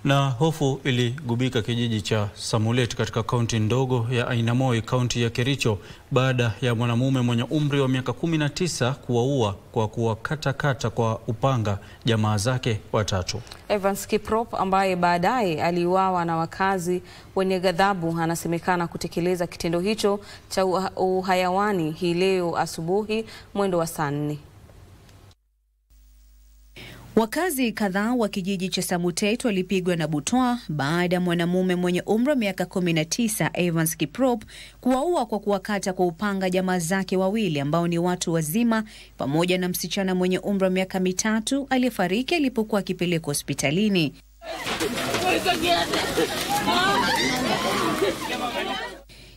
Na hofu iligubika kijiji cha Samulet katika kaunti ndogo ya Ainamoi, kaunti ya Kericho, baada ya mwanamume mwenye umri wa miaka 19 kuwaua kwa kuwakatakata kwa upanga jamaa zake watatu. Evans Kiprop, ambaye baadaye aliuawa na wakazi wenye ghadhabu, anasemekana kutekeleza kitendo hicho cha uhayawani hii leo asubuhi mwendo wa saa 4. Wakazi kadhaa wa kijiji cha Samutet walipigwa na butwaa baada ya mwanamume mwenye umri wa miaka 19 Evans Kiprop kuwaua kwa kuwakata kwa upanga jamaa zake wawili ambao ni watu wazima, pamoja na msichana mwenye umri wa miaka 3 aliyefariki alipokuwa akipelekwa hospitalini.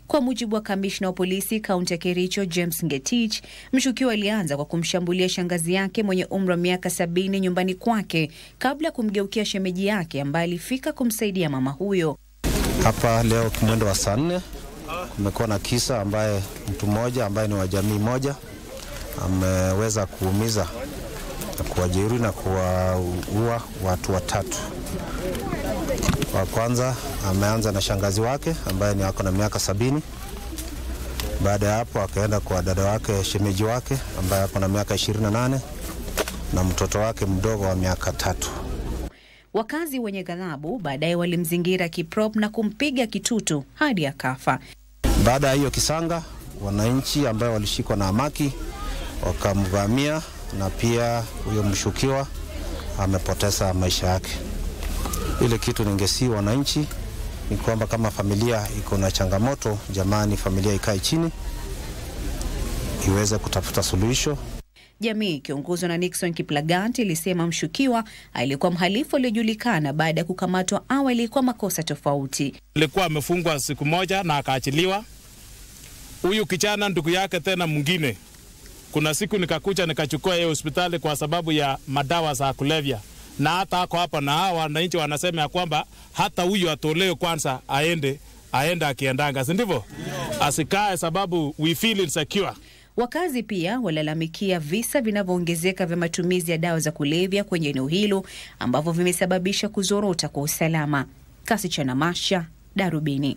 Kwa mujibu wa kamishna wa polisi kaunti ya Kericho James Ngetich, mshukiwa alianza kwa kumshambulia shangazi yake mwenye umri wa miaka 70 nyumbani kwake kabla ya kumgeukia shemeji yake ambaye alifika kumsaidia mama huyo. Hapa leo mwendo wa saa 4 kumekuwa na kisa ambaye mtu mmoja ambaye ni wa jamii moja ameweza kuumiza na kuwajeruhi na kuwaua watu watatu. Wa kwanza ameanza na shangazi wake ambaye ni wako na miaka 70. Baada ya hapo akaenda kwa dada wake shemeji wake ambaye wako na miaka 28 na mtoto wake mdogo wa miaka 3. Wakazi wenye ghadhabu baadaye walimzingira Kiprop na kumpiga kitutu hadi akafa. Baada ya hiyo kisanga, wananchi ambao walishikwa na hamaki wakamvamia na pia huyo mshukiwa amepoteza maisha yake. Ile kitu ningesi wananchi ni kwamba kama familia iko na changamoto, jamani, familia ikae chini iweze kutafuta suluhisho. Jamii kiongozwa na Nixon Kiplagat ilisema mshukiwa alikuwa mhalifu aliyejulikana baada ya kukamatwa awali kwa makosa tofauti. Alikuwa amefungwa siku moja na akaachiliwa. Huyu kijana ndugu yake tena mwingine, kuna siku nikakuja nikachukua yeye hospitali kwa sababu ya madawa za kulevya. Na hata hako hapa na hawa wananchi wanasema ya kwamba hata huyu atolewe kwanza aende akiendanga, si ndivyo? Asikae sababu we feel insecure. Wakazi pia walalamikia visa vinavyoongezeka vya matumizi ya dawa za kulevya kwenye eneo hilo ambavyo vimesababisha kuzorota kwa usalama. Kasi cha Namasha, Darubini.